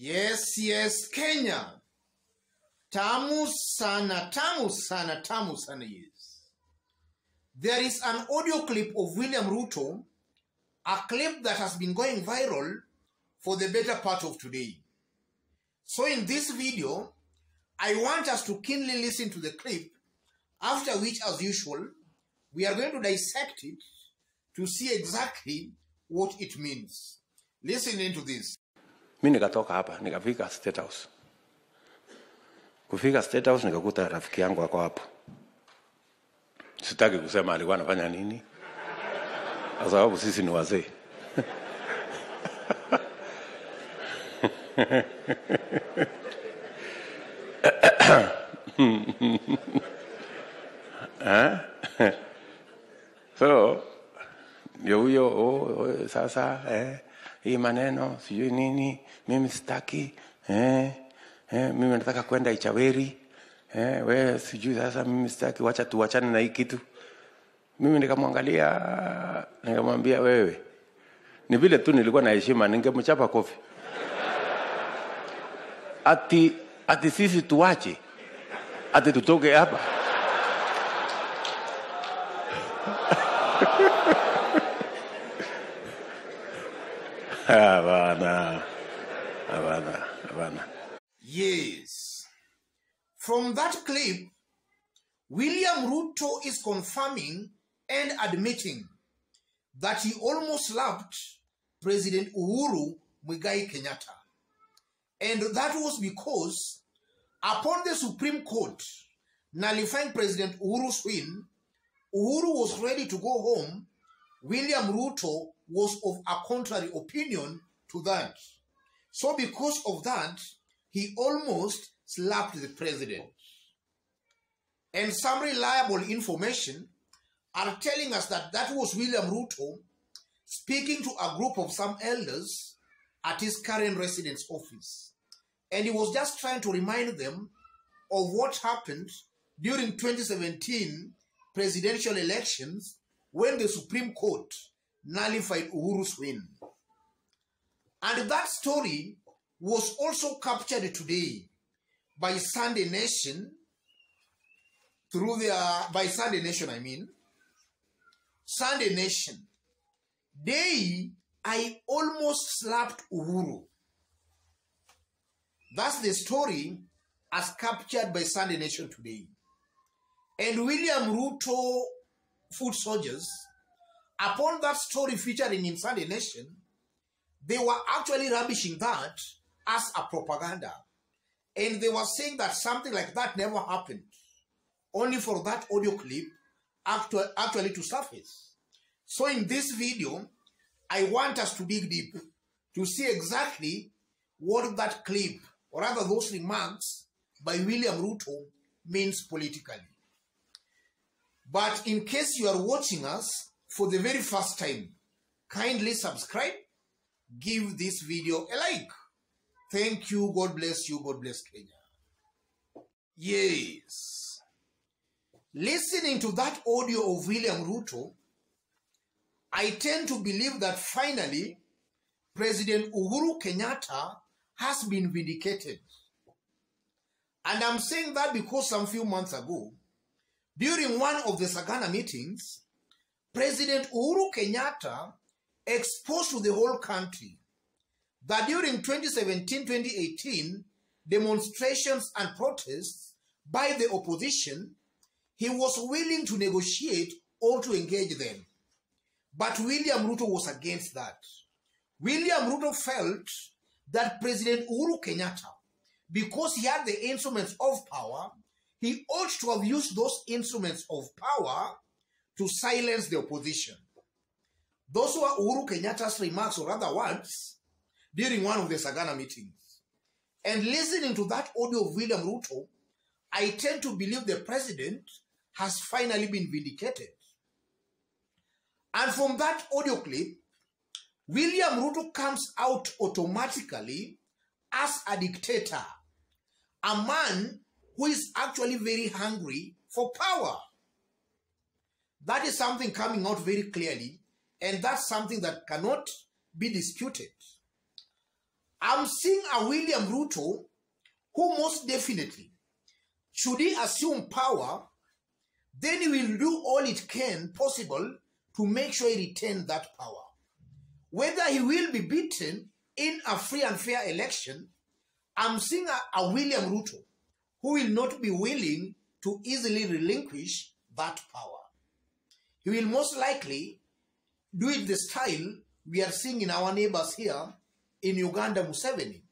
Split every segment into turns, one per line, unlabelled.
Yes, Kenya. Tamu sana, yes. There is an audio clip of William Ruto, a clip that has been going viral for the better part of today. So in this video, I want us to keenly listen to the clip, after which, as usual, we are going to dissect it to see exactly what it means. Listen into this.
Mimi nikatoka hapa, nikafika State House. Kufika State House nikakuta rafiki yangu wako hapo. Sitaki kusema alikuwa anafanya nini, kwa sababu sisi ni wazee. So, yo sasa hii maneno sijui nini, mimi sitaki, mimi nataka kwenda Ichaweri, wewe sijui sasa mimi sitaki, wacha tuachane na hii kitu. Mimi nikamwangalia, nikamwambia wewe, ni vile tu nilikuwa na heshima, ningemchapa kofi. Ati sisi tuache, ati tutoke hapa. Havana.
Yes. From that clip, William Ruto is confirming and admitting that he almost slapped President Uhuru Muigai Kenyatta. And that was because upon the Supreme Court nullifying President Uhuru's win, Uhuru was ready to go home. William Ruto was of a contrary opinion to that. So because of that, he almost slapped the president. And some reliable information are telling us that that was William Ruto speaking to a group of some elders at his current residence office. And he was just trying to remind them of what happened during 2017 presidential elections when the Supreme Court nullified Uhuru's win. And that story was also captured today by Sunday Nation, Sunday Nation. I almost slapped Uhuru. That's the story as captured by Sunday Nation today. And William Ruto foot soldiers, upon that story featuring in Sunday Nation, they were actually rubbishing that as a propaganda. And they were saying that something like that never happened, only for that audio clip actually to surface. So in this video, I want us to dig deep to see exactly what that clip, or rather those remarks by William Ruto, means politically. But in case you are watching us for the very first time, kindly subscribe, give this video a like. Thank you, God bless you, God bless Kenya. Yes. Listening to that audio of William Ruto, I tend to believe that finally, President Uhuru Kenyatta has been vindicated. And I'm saying that because some few months ago, during one of the Sagana meetings, President Uhuru Kenyatta exposed to the whole country that during 2017-2018 demonstrations and protests by the opposition, he was willing to negotiate or to engage them. But William Ruto was against that. William Ruto felt that President Uhuru Kenyatta, because he had the instruments of power, he ought to have used those instruments of power to silence the opposition. Those were Uhuru Kenyatta's remarks, or other words, during one of the Sagana meetings. And listening to that audio of William Ruto, I tend to believe the president has finally been vindicated. And from that audio clip, William Ruto comes out automatically as a dictator, a man who is actually very hungry for power. That is something coming out very clearly, and that's something that cannot be disputed. I'm seeing a William Ruto who most definitely, should he assume power, then he will do all it can possible to make sure he retains that power. Whether he will be beaten in a free and fair election, I'm seeing a William Ruto who will not be willing to easily relinquish that power. He will most likely do it the style we are seeing in our neighbors here in Uganda, Museveni.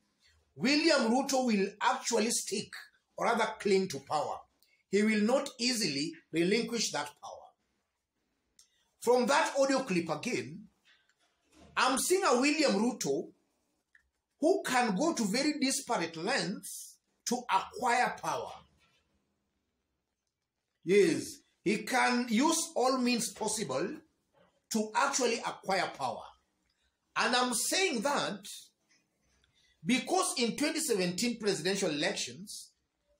William Ruto will actually stick or rather cling to power. He will not easily relinquish that power. From that audio clip again, I'm seeing a William Ruto who can go to very disparate lengths to acquire power. Yes, he can use all means possible to actually acquire power. And I'm saying that because in 2017 presidential elections,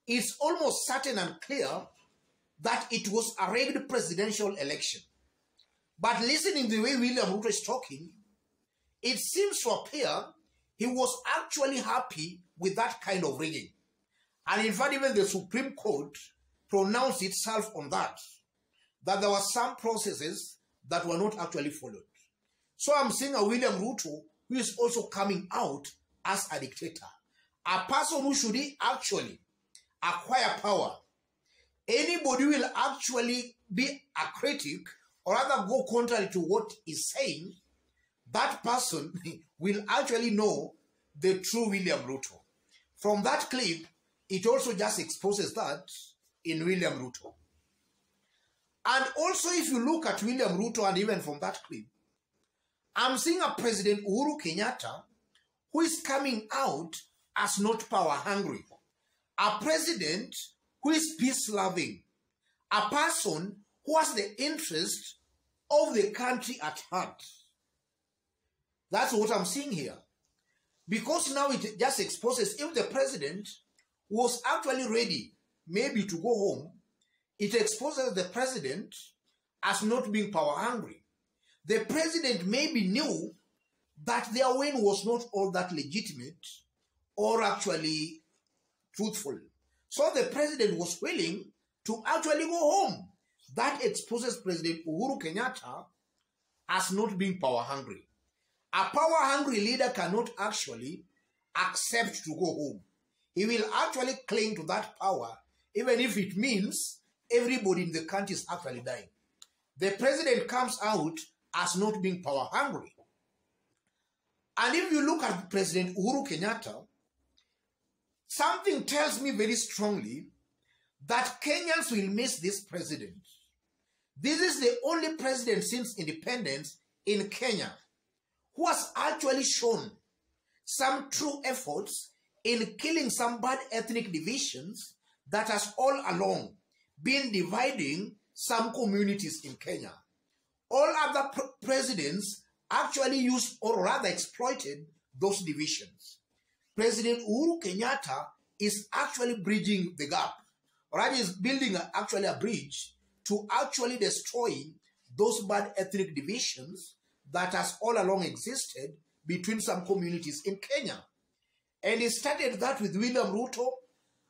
it's almost certain and clear that it was a rigged presidential election. But listening to the way William Ruto is talking, it seems to appear he was actually happy with that kind of rigging. And in fact, even the Supreme Court pronounced itself on that there were some processes that were not actually followed. So I'm seeing a William Ruto who is also coming out as a dictator. A person who should actually acquire power. Anybody will actually be a critic or rather go contrary to what he's saying, that person will actually know the true William Ruto. From that clip, it also just exposes that in William Ruto. And also if you look at William Ruto and even from that clip, I'm seeing a President Uhuru Kenyatta who is coming out as not power hungry. A president who is peace-loving. A person who has the interest of the country at heart. That's what I'm seeing here. Because now it just exposes if the president was actually ready maybe to go home, it exposes the president as not being power hungry. The president maybe knew that their win was not all that legitimate or actually truthful. So the president was willing to actually go home. That exposes President Uhuru Kenyatta as not being power hungry. A power hungry leader cannot actually accept to go home. He will actually cling to that power even if it means everybody in the country is actually dying. The president comes out as not being power hungry. And if you look at President Uhuru Kenyatta, something tells me very strongly that Kenyans will miss this president. This is the only president since independence in Kenya who has actually shown some true efforts in killing some bad ethnic divisions that has all along been dividing some communities in Kenya. All other presidents actually used or rather exploited those divisions. President Uhuru Kenyatta is actually bridging the gap, or rather is building actually a bridge to actually destroy those bad ethnic divisions that has all along existed between some communities in Kenya. And he started that with William Ruto.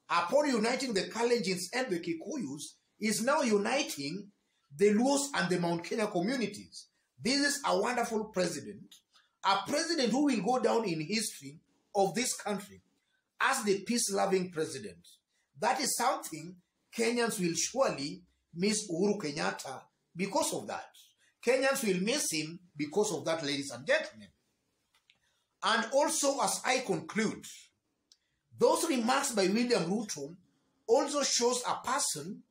Upon uniting the Kalenjins and the Kikuyus, is now uniting the Luos and the Mount Kenya communities. This is a wonderful president, a president who will go down in history of this country as the peace-loving president. That is something Kenyans will surely miss Uhuru Kenyatta because of that. Kenyans will miss him because of that, ladies and gentlemen. And also, as I conclude, those remarks by William Ruto also shows a person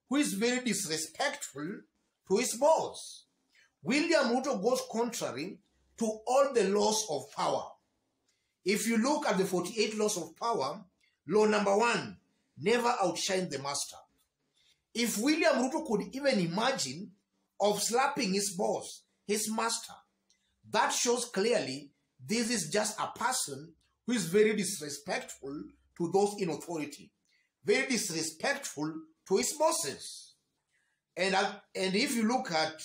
who is very disrespectful to his boss. William Ruto goes contrary to all the laws of power. If you look at the 48 laws of power, law number 1, never outshine the master. If William Ruto could even imagine of slapping his boss, his master, that shows clearly this is just a person who is very disrespectful to those in authority, very disrespectful to his bosses. And if you look at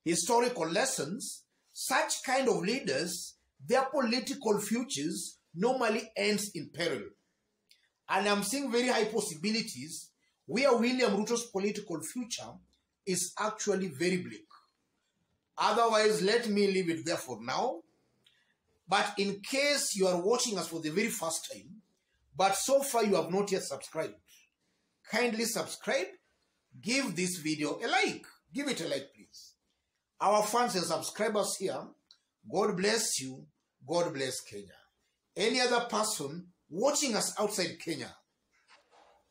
historical lessons, such kind of leaders their political futures normally ends in peril. And I'm seeing very high possibilities where William Ruto's political future is actually very bleak. Otherwise, let me leave it there for now. But in case you are watching us for the very first time, but so far you have not yet subscribed, kindly subscribe, give this video a like. Give it a like, please. Our fans and subscribers here, God bless you, God bless Kenya. Any other person watching us outside Kenya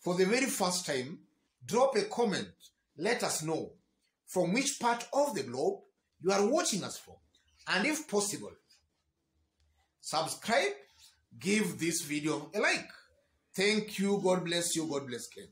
for the very first time, drop a comment, let us know from which part of the globe you are watching us from. And if possible, subscribe, give this video a like. Thank you, God bless you, God bless Kenya.